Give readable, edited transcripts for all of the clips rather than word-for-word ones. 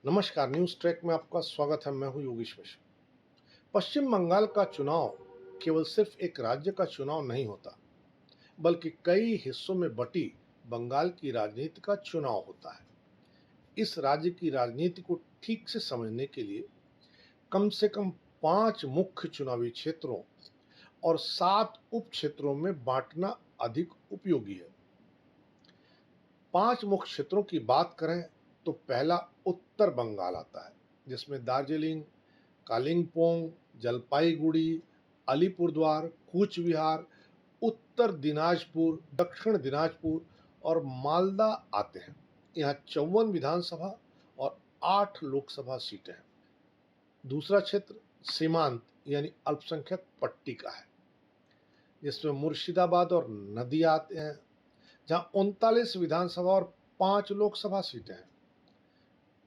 नमस्कार, news track में आपका स्वागत है। मैं हूं योगेश मिश्र। पश्चिम बंगाल का चुनाव केवल सिर्फ एक राज्य का चुनाव नहीं होता, बल्कि कई हिस्सों में बटी बंगाल की राजनीति का चुनाव होता है। इस राज्य की राजनीति को ठीक से समझने के लिए कम से कम 5 मुख्य चुनावी क्षेत्रों और 7 उप क्षेत्रों में बांटना अधिक उपयोगी है। 5 मुख्य क्षेत्रों की बात करें तो पहला उत्तर बंगाल आता है, जिसमें दार्जिलिंग, कालिंपोंग, जलपाईगुड़ी, अलीपुरद्वार, कूच बिहार, उत्तर दिनाजपुर, दक्षिण दिनाजपुर और मालदा आते हैं। यहाँ 54 विधानसभा और 8 लोकसभा सीटें हैं। दूसरा क्षेत्र सीमांत यानी अल्पसंख्यक पट्टी का है, जिसमें मुर्शिदाबाद और नदिया आते हैं, जहाँ 39 विधानसभा और 5 लोकसभा सीटें हैं।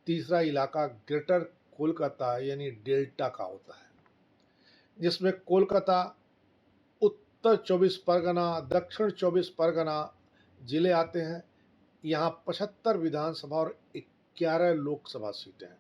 तीसरा इलाका ग्रेटर कोलकाता यानी डेल्टा का होता है, जिसमें कोलकाता, उत्तर 24 परगना, दक्षिण 24 परगना जिले आते हैं। यहाँ 75 विधानसभा और 11 लोकसभा सीटें हैं।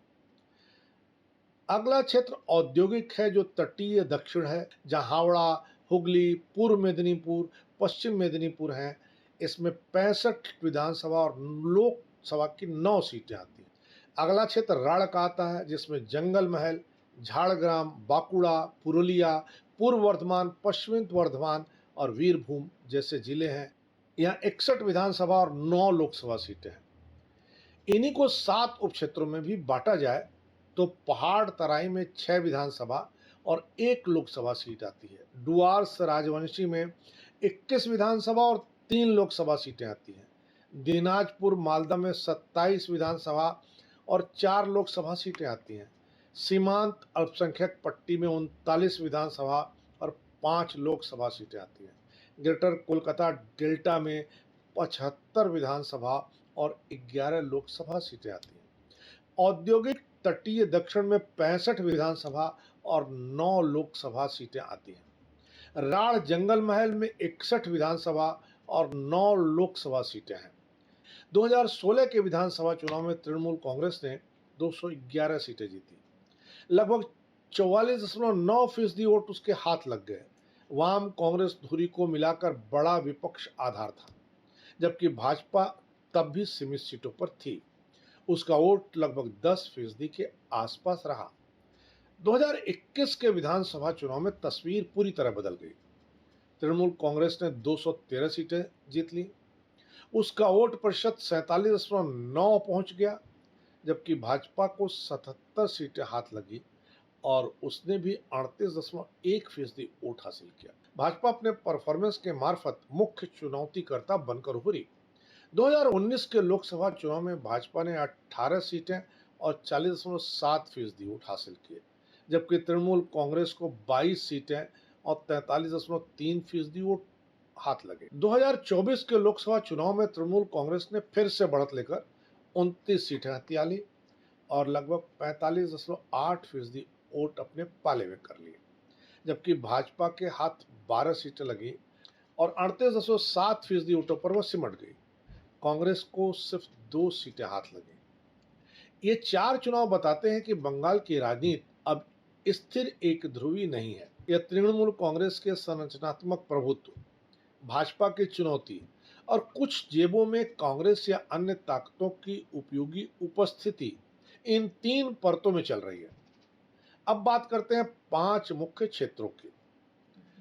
अगला क्षेत्र औद्योगिक है, जो तटीय दक्षिण है, जहाँ हावड़ा, हुगली, पूर्व मेदिनीपुर, पश्चिम मेदिनीपुर हैं। इसमें 65 विधानसभा और लोकसभा की 9 सीटें आती हैं। अगला क्षेत्र राढ़ का आता है, जिसमें जंगल महल, झाड़ग्राम, बांकुड़ा, पुरुलिया, पूर्व वर्धमान, पश्चिमी वर्धमान और वीरभूम जैसे जिले हैं। यहाँ 61 विधानसभा और 9 लोकसभा सीटें हैं। इन्हीं को 7 उपक्षेत्रों में भी बांटा जाए तो पहाड़ तराई में 6 विधानसभा और 1 लोकसभा सीट आती है। डुआर्स राजवंशी में 21 विधानसभा और 3 लोकसभा सीटें आती हैं। दिनाजपुर मालदा में 27 विधानसभा और 4 लोकसभा सीटें आती हैं। सीमांत अल्पसंख्यक पट्टी में 39 विधानसभा और 5 लोकसभा सीटें आती हैं। ग्रेटर कोलकाता डेल्टा में 75 विधानसभा और 11 लोकसभा सीटें आती हैं। औद्योगिक तटीय दक्षिण में 65 विधानसभा और 9 लोकसभा सीटें आती हैं। राढ़ जंगल महल में 61 विधानसभा और 9 लोकसभा सीटें हैं। 2016 के विधानसभा चुनाव में तृणमूल कांग्रेस ने 211 सीटें जीती। लगभग 44.9% वोट उसके हाथ लग गए। वाम कांग्रेस धुरी को मिलाकर बड़ा विपक्ष आधार था, जबकि भाजपा तब भी सीमित सीटों पर थी। उसका वोट लगभग 10% के आसपास रहा। 2021 के विधानसभा चुनाव में तस्वीर पूरी तरह बदल गई। तृणमूल कांग्रेस ने 213 सीटें जीत ली। उसका वोट प्रतिशत 47.9 पहुंच गया, जबकि भाजपा को 77 सीटें हाथ लगी और उसने भी 38.1% वोट हासिल किया। भाजपा अपने परफॉर्मेंस के मार्फत मुख्य चुनौतीकर्ता बनकर उभरी। 2019 के लोकसभा चुनाव में भाजपा ने 18 सीटें और 40.7% वोट हासिल किए, जबकि तृणमूल कांग्रेस को 22 सीटें और 43.3% वोट हाथ लगे। 2024 के लोकसभा चुनाव में तृणमूल कांग्रेस ने फिर से बढ़त लेकर 29 सीटें हथिया ली और लगभग 45.8% वोट अपने पाले में कर लिए, जबकि भाजपा के हाथ 12 सीटें लगी और 38.7% वोटों पर वह सिमट गई। कांग्रेस को सिर्फ 2 सीटें हाथ लगी। ये 4 चुनाव बताते हैं कि बंगाल की राजनीति अब स्थिर एक ध्रुवी नहीं है। यह तृणमूल कांग्रेस के संरचनात्मक प्रभुत्व, भाजपा की चुनौती और कुछ जेबों में कांग्रेस या अन्य ताकतों की उपयोगी उपस्थिति, इन 3 परतों में चल रही है। अब बात करते हैं 5 मुख्य क्षेत्रों की।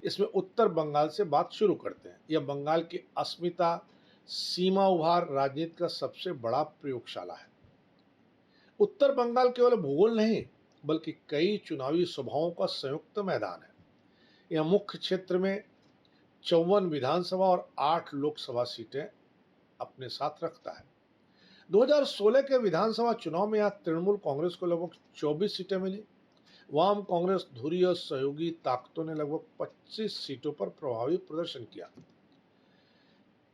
इसमें उत्तर बंगाल से बात शुरू करते हैं। यह बंगाल की अस्मिता, सीमा उभार राजनीति का सबसे बड़ा प्रयोगशाला है। उत्तर बंगाल केवल भूगोल नहीं, बल्कि कई चुनावी सभाओं का संयुक्त मैदान है। यह मुख्य क्षेत्र में 54 विधानसभा और 8 लोकसभा सीटें अपने साथ रखता है। 2016 के विधानसभा चुनाव में यहाँ तृणमूल कांग्रेस को लगभग 24 सीटें मिली। वाम कांग्रेस धुरी और सहयोगी ताकतों ने लगभग 25 सीटों पर प्रभावी प्रदर्शन किया।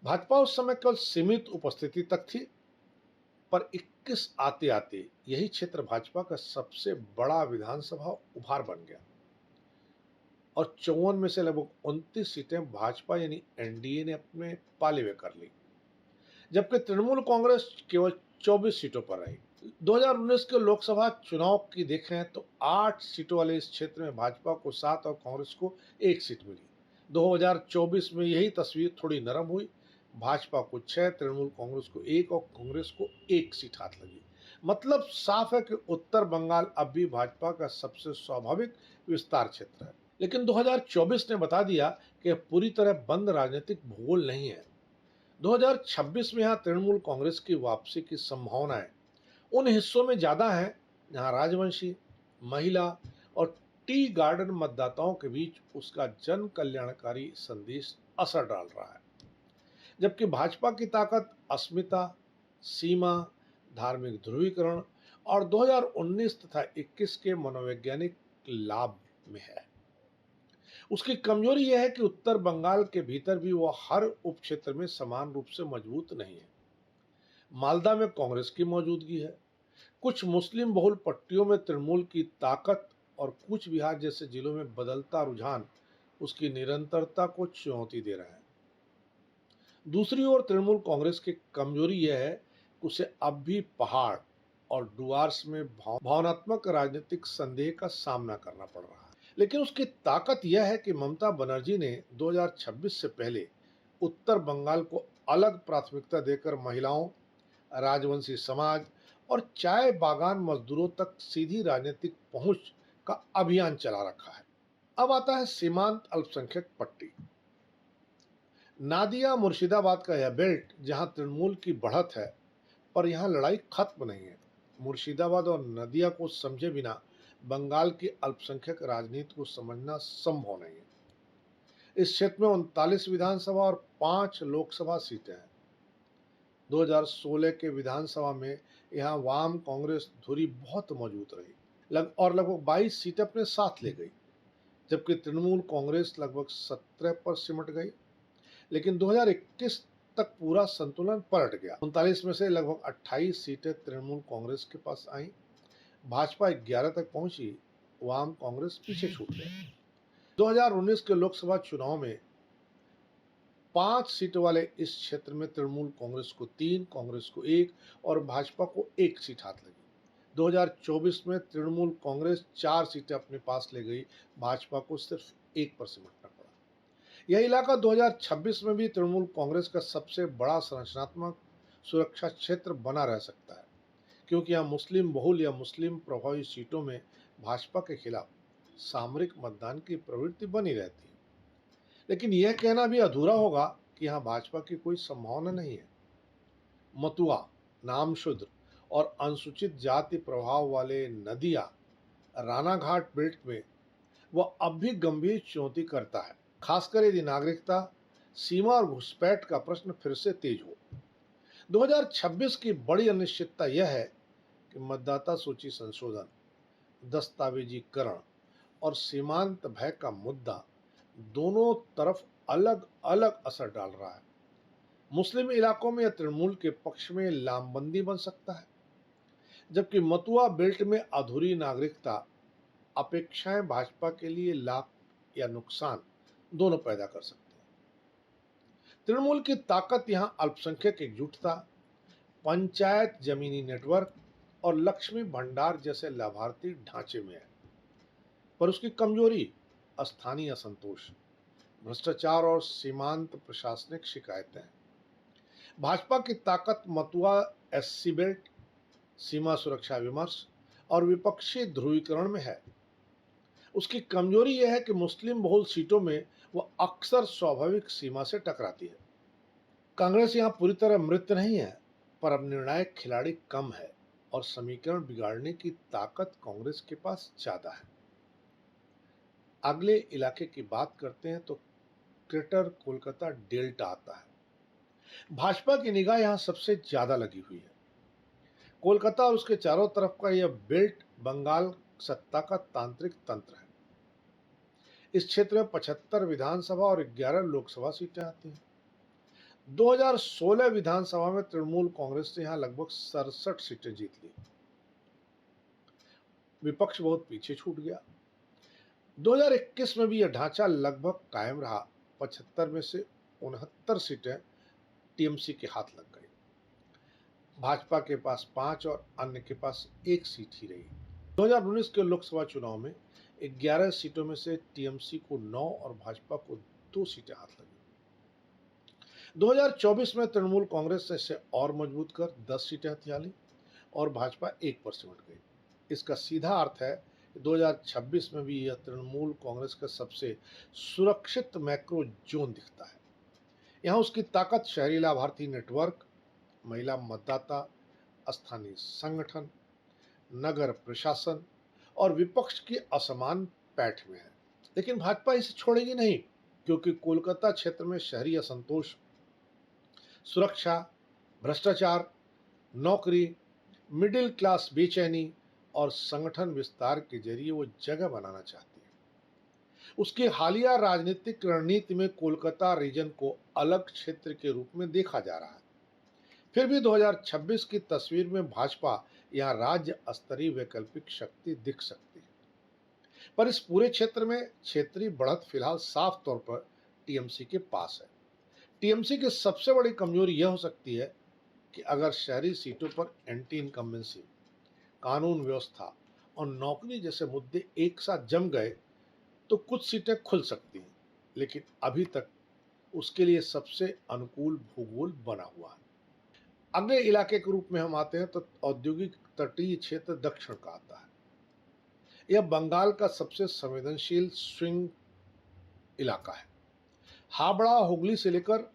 भाजपा उस समय केवल सीमित उपस्थिति तक थी, पर 21 आते आते यही क्षेत्र भाजपा का सबसे बड़ा विधानसभा उभार बन गया और 54 में से लगभग 29 सीटें भाजपा यानी एनडीए ने अपने पाले में कर ली, जबकि तृणमूल कांग्रेस केवल 24 सीटों पर रही। 2019 के लोकसभा चुनाव की देखें तो 8 सीटों वाले इस क्षेत्र में भाजपा को 7 और कांग्रेस को 1 सीट मिली। 2024 में यही तस्वीर थोड़ी नरम हुई। भाजपा को 6, तृणमूल कांग्रेस को 1 और कांग्रेस को 1 सीट हाथ लगी। मतलब साफ है कि उत्तर बंगाल अब भी भाजपा का सबसे स्वाभाविक विस्तार क्षेत्र है। लेकिन 2024 ने बता दिया कि यह पूरी तरह बंद राजनीतिक भूगोल नहीं है। 2026 में यहाँ तृणमूल कांग्रेस की वापसी की संभावनाएं उन हिस्सों में ज्यादा है जहां राजवंशी, महिला और टी गार्डन मतदाताओं के बीच उसका जन कल्याणकारी संदेश असर डाल रहा है। जबकि भाजपा की ताकत अस्मिता, सीमा, धार्मिक ध्रुवीकरण और 2019 तथा 21 के मनोवैज्ञानिक लाभ में है। उसकी कमजोरी यह है कि उत्तर बंगाल के भीतर भी वह हर उपक्षेत्र में समान रूप से मजबूत नहीं है। मालदा में कांग्रेस की मौजूदगी है, कुछ मुस्लिम बहुल पट्टियों में तृणमूल की ताकत और कूच बिहार जैसे जिलों में बदलता रुझान उसकी निरंतरता को चुनौती दे रहा है। दूसरी ओर तृणमूल कांग्रेस की कमजोरी यह है कि उसे अब भी पहाड़ और डुआर्स में भावनात्मक राजनीतिक संदेह का सामना करना पड़ रहा है। लेकिन उसकी ताकत यह है कि ममता बनर्जी ने 2026 से पहले उत्तर बंगाल को अलग प्राथमिकता देकर महिलाओं, राजवंशी समाज और चाय बागान मजदूरों तक सीधी राजनीतिक पहुंच का अभियान चला रखा है। अब आता है सीमांत अल्पसंख्यक पट्टी। नादिया मुर्शिदाबाद का यह बेल्ट जहां तृणमूल की बढ़त है, पर यहां लड़ाई खत्म नहीं है। मुर्शिदाबाद और नदिया को समझे बिना बंगाल की अल्पसंख्यक राजनीति को समझना संभव नहीं है। इस क्षेत्र में 39 विधानसभा और 5 लोकसभा सीटें हैं। 2016 के विधानसभा में यहाँ वाम कांग्रेस धुरी बहुत मौजूद रही और लगभग 22 सीटें अपने साथ ले गई, जबकि तृणमूल कांग्रेस लगभग 17 पर सिमट गई। लेकिन 2021 तक पूरा संतुलन पलट गया। 39 में से लगभग 28 सीटें तृणमूल कांग्रेस के पास आई, भाजपा 11 तक पहुंची, वाम कांग्रेस पीछे छूट गई। 2019 के लोकसभा चुनाव में 5 सीट वाले इस क्षेत्र में तृणमूल कांग्रेस को 3, कांग्रेस को 1 और भाजपा को 1 सीट हाथ लगी। 2024 में तृणमूल कांग्रेस 4 सीटें अपने पास ले गई, भाजपा को सिर्फ 1 पर सिमटना पड़ा। यह इलाका 2026 में भी तृणमूल कांग्रेस का सबसे बड़ा संरचनात्मक सुरक्षा क्षेत्र बना रह सकता है, क्योंकि यहाँ मुस्लिम बहुल या मुस्लिम प्रभावी सीटों में भाजपा के खिलाफ सामरिक मतदान की प्रवृत्ति बनी रहती है। लेकिन यह कहना भी अधूरा होगा कि यहाँ भाजपा की कोई संभावना नहीं है। मतुआ, नामशूद्र और अनुसूचित जाति प्रभाव वाले नदिया, रानाघाट बेल्ट में वह अब भी गंभीर चुनौती करता है, खासकर यदि नागरिकता, सीमा और घुसपैठ का प्रश्न फिर से तेज हो। 2026 की बड़ी अनिश्चितता यह है कि मतदाता सूची संशोधन, दस्तावेजीकरण और सीमांत भय का मुद्दा दोनों तरफ अलग अलग असर डाल रहा है। मुस्लिम इलाकों में यह तृणमूल के पक्ष में लामबंदी बन सकता है, जबकि मतुआ बेल्ट में अधूरी नागरिकता अपेक्षाएं भाजपा के लिए लाभ या नुकसान दोनों पैदा कर सकती है। तृणमूल की ताकत यहां अल्पसंख्यक एकजुटता, पंचायत जमीनी नेटवर्क और लक्ष्मी भंडार जैसे लाभार्थी ढांचे में है, पर उसकी कमजोरी स्थानीय असंतोष, भ्रष्टाचार और सीमांत प्रशासनिक शिकायतें हैं। भाजपा की ताकत मतुआ एससी बेल्ट, सीमा सुरक्षा विमर्श और विपक्षी ध्रुवीकरण में है। उसकी कमजोरी यह है कि मुस्लिम बहुल सीटों में वह अक्सर स्वाभाविक सीमा से टकराती है। कांग्रेस यहां पूरी तरह मृत नहीं है, पर अब निर्णायक खिलाड़ी कम है और समीकरण बिगाड़ने की ताकत कांग्रेस के पास ज्यादा है। अगले इलाके की बात करते हैं तो ग्रेटर कोलकाता डेल्टा आता है। भाजपा की निगाह यहां सबसे ज्यादा लगी हुई है। कोलकाता और उसके चारों तरफ का यह बेल्ट बंगाल सत्ता का तांत्रिक तंत्र है। इस क्षेत्र में 75 विधानसभा और 11 लोकसभा सीटें आती हैं। 2016 विधानसभा में तृणमूल कांग्रेस ने यहां लगभग 67 सीटें जीत ली। विपक्ष बहुत पीछे छूट गया। 2021 में भी यह ढांचा लगभग कायम रहा। 75 में से 69 सीटें टीएमसी के हाथ लग गई। भाजपा के पास 5 और अन्य के पास 1 सीट ही रही। 2019 के लोकसभा चुनाव में 11 सीटों में से टीएमसी को 9 और भाजपा को 2 सीटें हाथ लगी। 2024 में तृणमूल कांग्रेस ने इसे और मजबूत कर 10 सीटें हथिया ली और भाजपा 1 पर सिमट गई। इसका सीधा अर्थ है कि 2026 में भी यह तृणमूल कांग्रेस का सबसे सुरक्षित मैक्रो जोन दिखता है। यहाँ उसकी ताकत शहरी लाभार्थी नेटवर्क, महिला मतदाता, स्थानीय संगठन, नगर प्रशासन और विपक्ष की असमान पैठ में है। लेकिन भाजपा इसे छोड़ेगी नहीं, क्योंकि कोलकाता क्षेत्र में शहरी असंतोष, सुरक्षा, भ्रष्टाचार, नौकरी, मिडिल क्लास बेचैनी और संगठन विस्तार के जरिए वो जगह बनाना चाहती है। उसकी हालिया राजनीतिक रणनीति में कोलकाता रीजन को अलग क्षेत्र के रूप में देखा जा रहा है। फिर भी 2026 की तस्वीर में भाजपा यहाँ राज्य स्तरीय वैकल्पिक शक्ति दिख सकती है, पर इस पूरे क्षेत्र में क्षेत्रीय बढ़त फिलहाल साफ तौर पर टीएमसी के पास है। टीएमसी की सबसे बड़ी कमजोरी यह हो सकती है कि अगर शहरी सीटों पर एंटी इनकम्बेंसी, कानून व्यवस्था और नौकरी जैसे मुद्दे एक साथ जम गए तो कुछ सीटें खुल सकती हैं, लेकिन अभी तक उसके लिए सबसे अनुकूल भूगोल बना हुआ है। अगले इलाके के रूप में हम आते हैं तो औद्योगिक तटीय क्षेत्र दक्षिण का आता है। यह बंगाल का सबसे संवेदनशील स्विंग इलाका है। हावड़ा हुगली से लेकर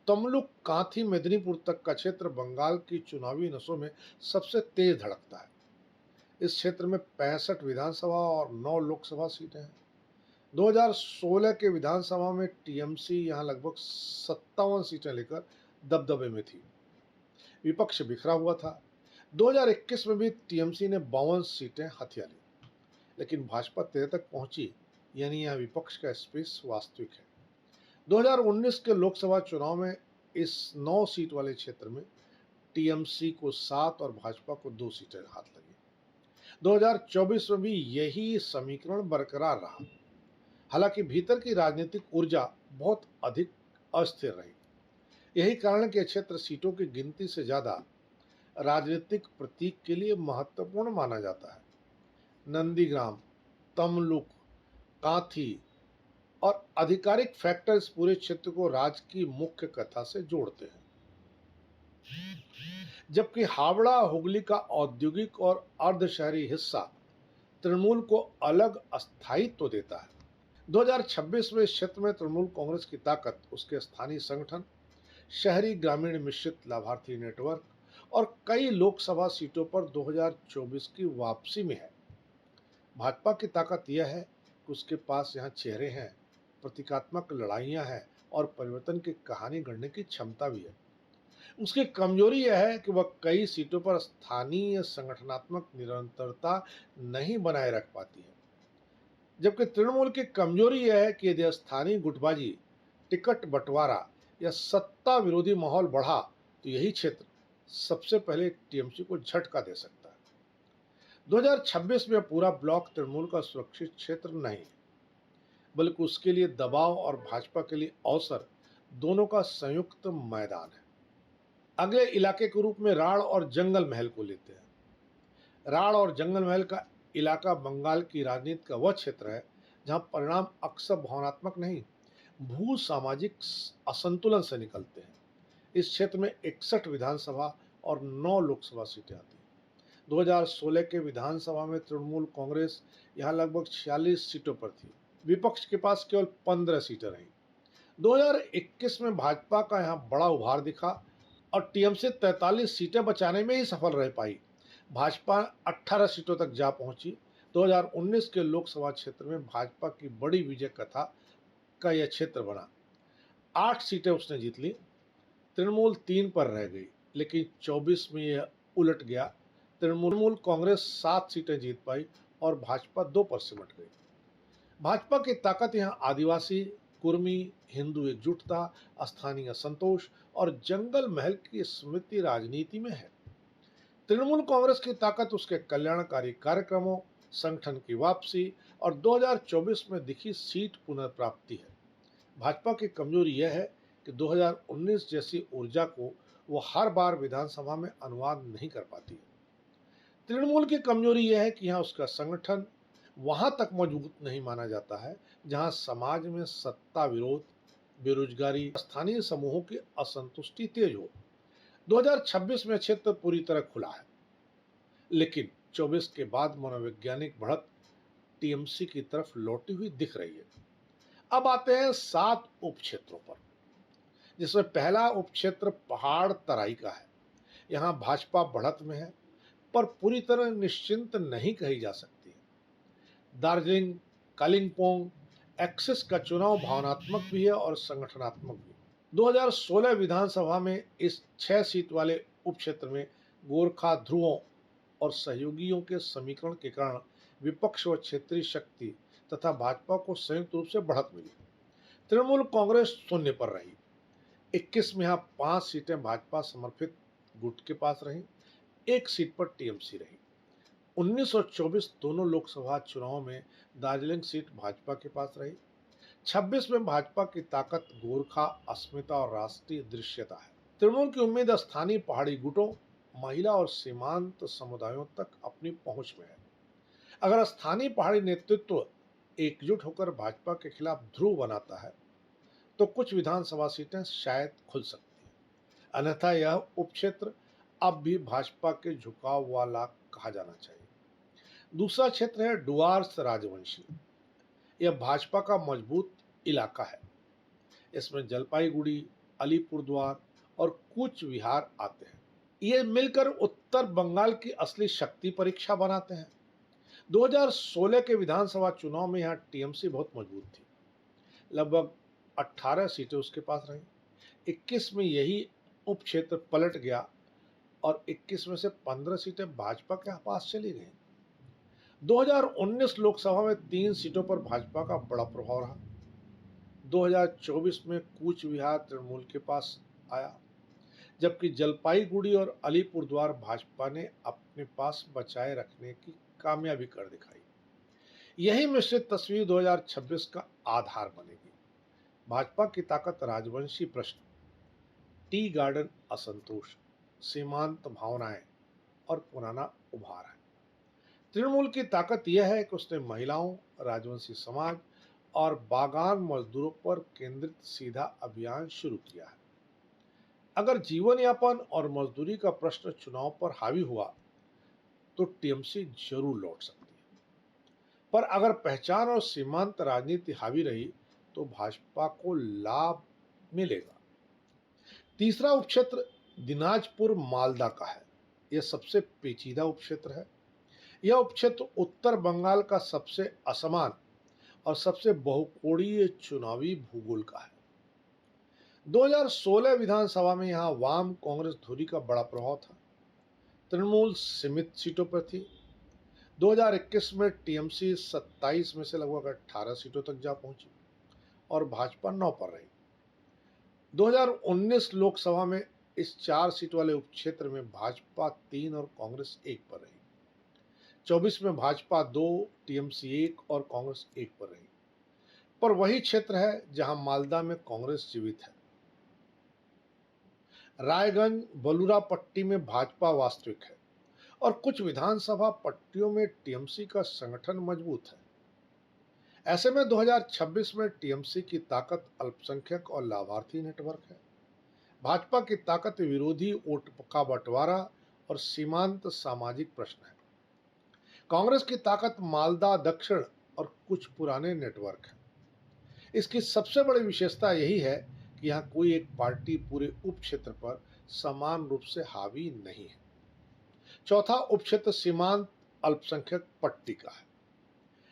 तमलुक, कांथी, मेदिनीपुर तक का क्षेत्र बंगाल की चुनावी नसों में सबसे तेज धड़कता है। इस क्षेत्र में 65 विधानसभा और 9 लोकसभा सीटें हैं। 2016 के विधानसभा में टीएमसी यहां लगभग 57 सीटें लेकर दबदबे में थी। विपक्ष बिखरा हुआ था। 2021 में भी टीएमसी ने 52 सीटें हथिया ली, लेकिन भाजपा 13 तक पहुंची, यानी यह विपक्ष का स्पेस वास्तविक है। 2019 के लोकसभा चुनाव में इस 9 सीट वाले क्षेत्र में टीएमसी को 7 और भाजपा को 2 सीटें हाथ लगी। 2024 में भी यही समीकरण बरकरार रहा। हालांकि भीतर की राजनीतिक ऊर्जा बहुत अधिक अस्थिर रही। यही कारण कि क्षेत्र सीटों की गिनती से ज्यादा राजनीतिक प्रतीक के लिए महत्वपूर्ण माना जाता है। नंदीग्राम, तमलुक, कांथी और आधिकारिक फैक्टर इस पूरे क्षेत्र को राज्य की मुख्य कथा से जोड़ते हैं, जबकि हावड़ा हुगली का औद्योगिक और अर्धशहरी हिस्सा तृणमूल को अलग स्थायित्व देता है। 2026 में इस क्षेत्र में तृणमूल कांग्रेस की ताकत उसके स्थानीय संगठन, शहरी ग्रामीण मिश्रित लाभार्थी नेटवर्क और कई लोकसभा सीटों पर 2024 की वापसी में है। भाजपा की ताकत यह है कि उसके पास यहाँ चेहरे हैं, प्रतीकात्मक लड़ाइयाँ हैं और परिवर्तन की कहानी गढ़ने की क्षमता भी है। उसकी कमजोरी यह है कि वह कई सीटों पर स्थानीय संगठनात्मक निरंतरता नहीं बनाए रख पाती है, जबकि तृणमूल की कमजोरी यह है कि यदि स्थानीय गुटबाजी, टिकट बंटवारा या सत्ता विरोधी माहौल बढ़ा तो यही क्षेत्र सबसे पहले टीएमसी को झटका दे सकता है। 2026 में पूरा ब्लॉक तृणमूल का सुरक्षित क्षेत्र नहीं है, बल्कि उसके लिए दबाव और भाजपा के लिए अवसर दोनों का संयुक्त मैदान है। अगले इलाके के रूप में राढ़ और जंगल महल को लेते हैं। राढ़ और जंगल महल का इलाका बंगाल की राजनीति का वह क्षेत्र है जहां परिणाम अक्सर भावनात्मक नहीं, भू सामाजिक असंतुलन से निकलते हैं। इस क्षेत्र में 61 विधानसभा और 9 लोकसभा सीटें आती हैं। 2016 के विधानसभा में तृणमूल कांग्रेस यहां लगभग 46 सीटों पर थी। विपक्ष के पास केवल 15 सीटें रहीं। 2021 में भाजपा का यहां बड़ा उभार दिखा और टीएमसी 43 सीटें बचाने में ही सफल रह पाई। भाजपा 18 सीटों तक जा पहुंची। 2019 के लोकसभा क्षेत्र में भाजपा की बड़ी विजय कथा का यह क्षेत्र बना। 8 सीटें उसने जीत ली। तृणमूल 3 पर रह गई, लेकिन 24 में यह उलट गया। तृणमूल कांग्रेस 7 सीटें जीत पाई और भाजपा 2 पर सिमट गई। भाजपा की ताकत यहाँ आदिवासी, कुर्मी, हिंदू एकजुटता, स्थानीय असंतोष और जंगल महल की स्मृति राजनीति में है। तृणमूल कांग्रेस की ताकत उसके कल्याणकारी कार्यक्रमों, संगठन की वापसी और 2024 में दिखी सीट पुनर्प्राप्ति है। भाजपा की कमजोरी यह है कि 2019 जैसी ऊर्जा को वो हर बार विधानसभा में अनुवाद नहीं कर पाती है। तृणमूल की कमजोरी यह है कि यहाँ उसका संगठन वहां तक मजबूत नहीं माना जाता है जहां समाज में सत्ता विरोध, बेरोजगारी, स्थानीय समूहों की असंतुष्टि तेज हो। 2026 में क्षेत्र पूरी तरह खुला है, लेकिन 24 के बाद मनोवैज्ञानिक बढ़त टीएमसी की तरफ लौटी हुई दिख रही है। अब आते हैं 7 उप क्षेत्रों पर, जिसमें पहला उप क्षेत्र पहाड़ तराई का है। यहाँ भाजपा बढ़त में है, पर पूरी तरह निश्चिंत नहीं कही जा सकती है। दार्जिलिंग, कालिंपोंग एक्सिस का चुनाव भावनात्मक भी है और संगठनात्मक भी। 2016 विधानसभा में इस 6 सीट वाले उपक्षेत्र में गोरखा ध्रुवों और सहयोगियों के समीकरण के कारण विपक्ष व क्षेत्रीय शक्ति तथा भाजपा को संयुक्त रूप से बढ़त मिली। तृणमूल कांग्रेस शून्य पर रही। 21 में यहाँ 5 सीटें भाजपा समर्थित गुट के पास रहीं, 1 सीट पर टीएमसी रही। 19 और 24 दोनों लोकसभा चुनाव में दार्जिलिंग सीट भाजपा के पास रही। 26 में भाजपा की ताकत गोरखा, अस्मिता और राष्ट्रीय दृश्यता है। तृणमूल की उम्मीद स्थानीय पहाड़ी गुटों, महिला और सीमांत समुदायों तक अपनी पहुंच में है। अगर स्थानीय पहाड़ी नेतृत्व एकजुट होकर भाजपा के खिलाफ ध्रुव बनाता है तो कुछ विधानसभा सीटें शायद खुल सकती हैं। अन्यथा यह उपक्षेत्र अब भी भाजपा के झुकाव वाला कहा जाना चाहिए। दूसरा क्षेत्र है डुआर्स राजवंशी। यह भाजपा का मजबूत इलाका है। इसमें जलपाईगुड़ी, अलीपुरद्वार और कूच विहार आते हैं। ये मिलकर उत्तर बंगाल की असली शक्ति परीक्षा बनाते हैं। 2016 के विधानसभा चुनाव में यहाँ टीएमसी बहुत मजबूत थी। लगभग 18 सीटें उसके पास रहीं। 21 में यही उपक्षेत्र पलट गया और 21 में से 15 सीटें भाजपा के पास चली गईं। 2019 लोकसभा में 3 सीटों पर भाजपा का बड़ा प्रभाव रहा। 2024 में कूच विहार तृणमूल के पास आया, जबकि जलपाईगुड़ी और अलीपुरद्वार भाजपा ने अपने पास बचाए रखने की कामयाबी कर दिखाई। यही मिश्रित तस्वीर 2026 का आधार बनेगी। भाजपा की ताकत राजवंशी प्रश्न, टी गार्डन असंतोष, सीमांत भावनाएं और पुराना उभार है। तृणमूल की ताकत यह है कि उसने महिलाओं, राजवंशी समाज और बागान मजदूरों पर केंद्रित सीधा अभियान शुरू किया है। अगर जीवन यापन और मजदूरी का प्रश्न चुनाव पर हावी हुआ तो टीएमसी जरूर लौट सकती है, पर अगर पहचान और सीमांत राजनीति हावी रही तो भाजपा को लाभ मिलेगा। तीसरा उपक्षेत्र दिनाजपुर मालदा का है। यह सबसे पेचीदा उपक्षेत्र है। यह उपक्षेत्र उत्तर बंगाल का सबसे असमान और सबसे बहुकोणीय चुनावी भूगोल का है। 2016 विधानसभा में यहां वाम कांग्रेस धुरी का बड़ा प्रभाव था। तृणमूल सीमित सीटों पर थी। 2021 में टीएमसी 27 में से लगभग 18 सीटों तक जा पहुंची और भाजपा 9 पर रही। 2019 लोकसभा में इस 4 सीट वाले उपक्षेत्र में भाजपा 3 और कांग्रेस 1 पर रही। 24 में भाजपा 2, टीएमसी 1 और कांग्रेस 1 पर रही। पर वही क्षेत्र है जहां मालदा में कांग्रेस जीवित है। रायगंज, बलूरा पट्टी में भाजपा वास्तविक है और कुछ विधानसभा पट्टियों में टीएमसी का संगठन मजबूत है। ऐसे में 2026 में टीएमसी की ताकत अल्पसंख्यक और लाभार्थी नेटवर्क है। भाजपा की ताकत विरोधी वोट का बंटवारा और सीमांत सामाजिक प्रश्न है। कांग्रेस की ताकत मालदा, दक्षिण और कुछ पुराने नेटवर्क है। इसकी सबसे बड़ी विशेषता यही है कि यहाँ कोई एक पार्टी पूरे उपक्षेत्र पर समान रूप से हावी नहीं है। चौथा उपक्षेत्र सीमांत अल्पसंख्यक पट्टी का है।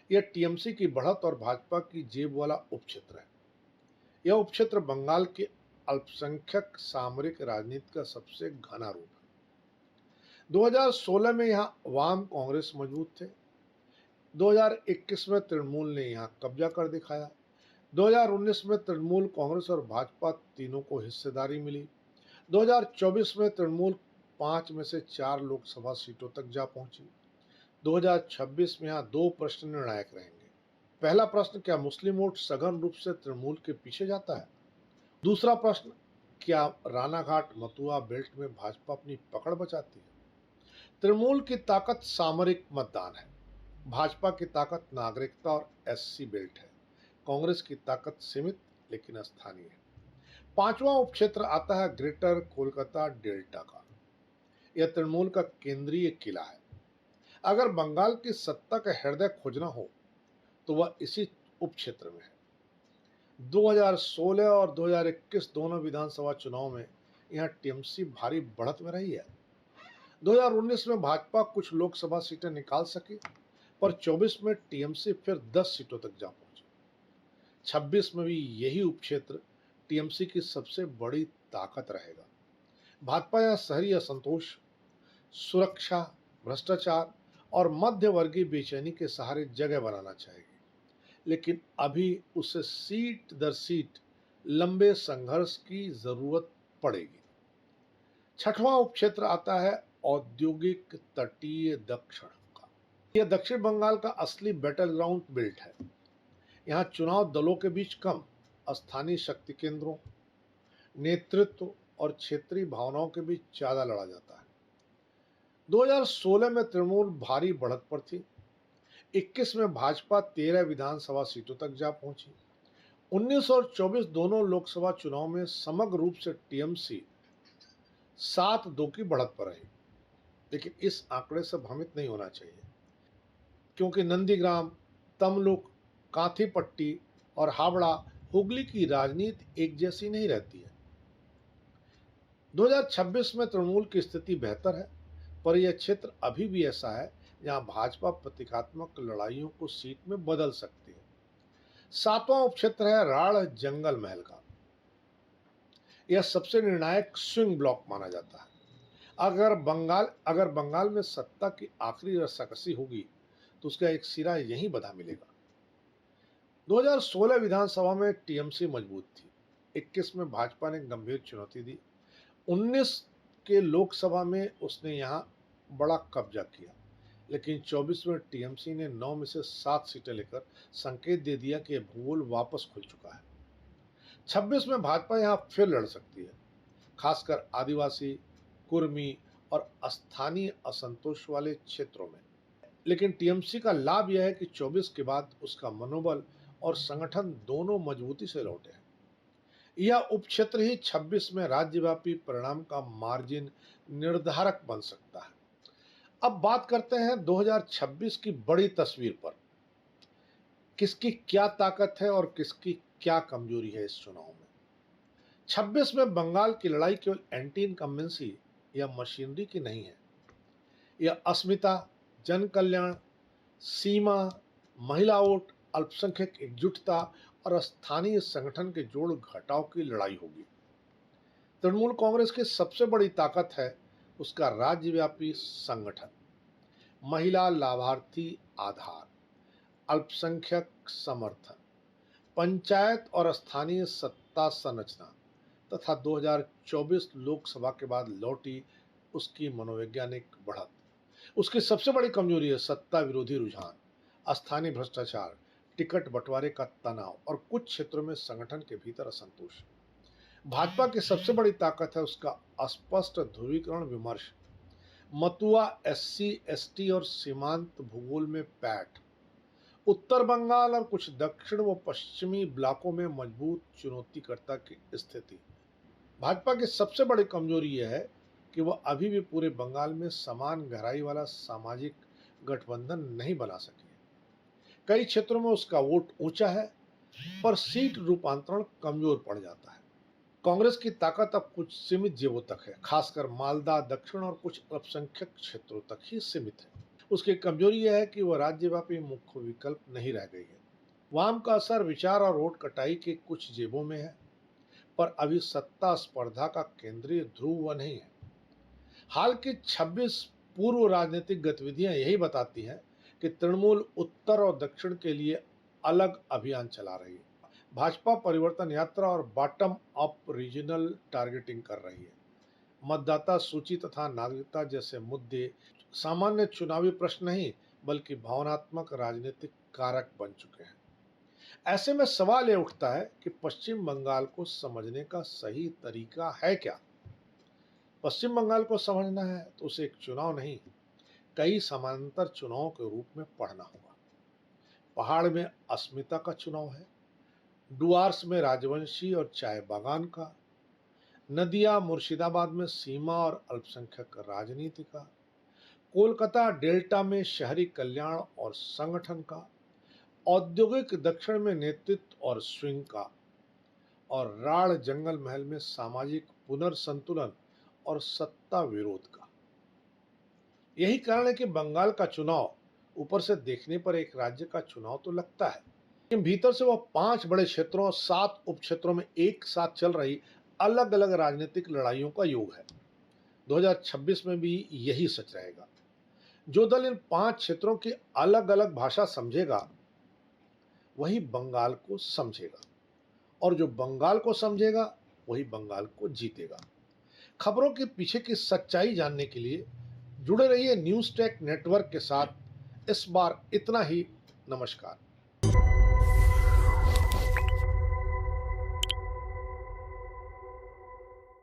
यह टीएमसी की बढ़त और भाजपा की जेब वाला उपक्षेत्र है। यह उपक्षेत्र बंगाल के अल्पसंख्यक सामरिक राजनीति का सबसे घना रूप है। 2016 में यहाँ वाम कांग्रेस मजबूत थे। 2021 में तृणमूल ने यहाँ कब्जा कर दिखाया। 2019 में तृणमूल, कांग्रेस और भाजपा तीनों को हिस्सेदारी मिली। 2024 में तृणमूल 5 में से 4 लोकसभा सीटों तक जा पहुंची। 2026 में यहाँ 2 प्रश्न निर्णायक रहेंगे। पहला प्रश्न, क्या मुस्लिम वोट सघन रूप से तृणमूल के पीछे जाता है? दूसरा प्रश्न, क्या रानाघाट मथुरा बेल्ट में भाजपा अपनी पकड़ बचाती है? तृणमूल की ताकत सामरिक मतदान है, भाजपा की ताकत नागरिकता और एससी बेल्ट है, कांग्रेस की ताकत सीमित लेकिन स्थानीय है। पांचवा उपक्षेत्र आता है ग्रेटर कोलकाता डेल्टा का। यह तृणमूल का केंद्रीय किला है। अगर बंगाल की सत्ता का हृदय खोजना हो तो वह इसी उपक्षेत्र में है। 2016 और 2021 दोनों विधानसभा चुनाव में यहां टीएमसी भारी बढ़त में रही है। 2019 में भाजपा कुछ लोकसभा सीटें निकाल सकी, पर 24 में टीएमसी फिर 10 सीटों तक जा पहुंची। 26 में भी यही उपक्षेत्र टीएमसी की सबसे बड़ी ताकत रहेगा। भाजपा यहां शहरी असंतोष, सुरक्षा, भ्रष्टाचार और मध्य वर्गीय बेचैनी के सहारे जगह बनाना चाहेगी, लेकिन अभी उसे सीट दर सीट लंबे संघर्ष की जरूरत पड़ेगी। छठवां उपक्षेत्र आता है औद्योगिक तटीय दक्षिण का। यह दक्षिण बंगाल का असली बैटल ग्राउंड बेल्ट है। यहाँ चुनाव दलों के बीच कम, स्थानीय शक्ति केंद्रों, नेतृत्व और क्षेत्रीय भावनाओं के बीच ज्यादा लड़ा जाता है। 2016 में तृणमूल भारी बढ़त पर थी। 21 में भाजपा 13 विधानसभा सीटों तक जा पहुंची। 19 और 24 दोनों लोकसभा चुनाव में समग्र रूप से टीएमसी 7-2 की बढ़त पर रही, लेकिन इस आंकड़े से भ्रमित नहीं होना चाहिए, क्योंकि नंदीग्राम, तमलुक, कांथीपट्टी और हावड़ा, हुगली की राजनीति एक जैसी नहीं रहती है। 2026 में तृणमूल की स्थिति बेहतर है, पर यह क्षेत्र अभी भी ऐसा है जहां भाजपा प्रतीकात्मक लड़ाइयों को सीट में बदल सकती है। सातवां उपक्षेत्र है राढ़ जंगल महल का। यह सबसे निर्णायक स्विंग ब्लॉक माना जाता है। अगर बंगाल में सत्ता की आखिरी रस्साकसी होगी तो उसका एक सिरा यहीं बंधा मिलेगा। 2016 विधानसभा में टीएमसी मजबूत थी। 21 में भाजपा ने गंभीर चुनौती दी। 19 के लोकसभा में उसने यहां बड़ा कब्जा किया, लेकिन 24 में टीएमसी ने 9 में से 7 सीटें लेकर संकेत दे दिया कि भूगोल वापस खुल चुका है। 26 में भाजपा यहां फिर लड़ सकती है, खासकर आदिवासी, कुर्मी और स्थानीय असंतोष वाले क्षेत्रों में। लेकिन टीएमसी का लाभ यह है कि 24 के बाद उसका मनोबल और संगठन दोनों मजबूती से लौटे हैं। यह उपक्षेत्र ही 26 में राज्यव्यापी परिणाम का मार्जिन निर्धारक बन सकता है। अब बात करते हैं 2026 की बड़ी तस्वीर पर। किसकी क्या ताकत है और किसकी क्या कमजोरी है इस चुनाव में। 26 में बंगाल की लड़ाई केवल एंटी इनकम्बेंसी या मशीनरी की नहीं है। यह अस्मिता, जन कल्याण, सीमा, महिला वोट, अल्पसंख्यक एकजुटता और स्थानीय संगठन के जोड़ घटाव की लड़ाई होगी। तृणमूल कांग्रेस की सबसे बड़ी ताकत है उसका राज्यव्यापी संगठन, महिला लाभार्थी आधार, अल्पसंख्यक समर्थन, पंचायत और स्थानीय सत्ता संरचना तथा 2024 लोकसभा के बाद लौटी उसकी मनोवैज्ञानिक बढ़त। उसकी सबसे बड़ी कमजोरी है सत्ता विरोधी रुझान, स्थानीय भ्रष्टाचार, टिकट बंटवारे का तनाव और कुछ क्षेत्रों में संगठन के भीतर असंतोष। भाजपा की सबसे बड़ी ताकत है उसका अस्पष्ट ध्रुवीकरण विमर्श, मतुआ एससी एसटी और सीमांत भूगोल में पैठ, उत्तर बंगाल और कुछ दक्षिण व पश्चिमी ब्लॉकों में मजबूत चुनौतीकर्ता की स्थिति। भाजपा की सबसे बड़ी कमजोरी यह है कि वह अभी भी पूरे बंगाल में समान गहराई वाला सामाजिक गठबंधन नहीं बना सकी है। कई क्षेत्रों में उसका वोट ऊंचा है, पर सीट रूपांतरण कमजोर पड़ जाता है। कांग्रेस की ताकत अब कुछ सीमित जेबों तक है, खासकर मालदा, दक्षिण और कुछ अल्पसंख्यक क्षेत्रों तक ही सीमित है। उसकी कमजोरी यह है कि वह राज्यव्यापी मुख्य विकल्प नहीं रह गई है। वाम का असर विचार और वोट कटाई के कुछ जेबों में है, पर अभी सत्ता स्पर्धा का केंद्रीय ध्रुव वह नहीं है। हाल की 26 पूर्व राजनीतिक गतिविधियां यही बताती हैं कि तृणमूल उत्तर और दक्षिण के लिए अलग अभियान चला रही है। भाजपा परिवर्तन यात्रा और बॉटम अप रीजनल टारगेटिंग कर रही है। मतदाता सूची तथा नागरिकता जैसे मुद्दे सामान्य चुनावी प्रश्न नहीं, बल्कि भावनात्मक राजनीतिक कारक बन चुके हैं। ऐसे में सवाल ये उठता है कि पश्चिम बंगाल को समझने का सही तरीका है क्या? पश्चिम बंगाल को समझना है तो उसे एक चुनाव नहीं, कई समानांतर चुनावों के रूप में पढ़ना होगा। पहाड़ में अस्मिता का चुनाव है, डुआर्स में राजवंशी और चाय बागान का, नदिया मुर्शिदाबाद में सीमा और अल्पसंख्यक राजनीति का, कोलकाता डेल्टा में शहरी कल्याण और संगठन का, औद्योगिक दक्षिण में नेतृत्व और स्विंग का, और राढ़ जंगल महल में सामाजिक पुनर्संतुलन और सत्ता विरोध का। यही कारण है कि बंगाल का चुनाव ऊपर से देखने पर एक राज्य का चुनाव तो लगता है, लेकिन भीतर से वह 5 बड़े क्षेत्रों और 7 उप क्षेत्रों में एक साथ चल रही अलग अलग राजनीतिक लड़ाइयों का योग है। 2026 में भी यही सच रहेगा। जो दल इन 5 क्षेत्रों की अलग अलग भाषा समझेगा वही बंगाल को समझेगा, और जो बंगाल को समझेगा वही बंगाल को जीतेगा। खबरों के पीछे की सच्चाई जानने के लिए जुड़े रहिए न्यूज़ टेक नेटवर्क के साथ। इस बार इतना ही। नमस्कार।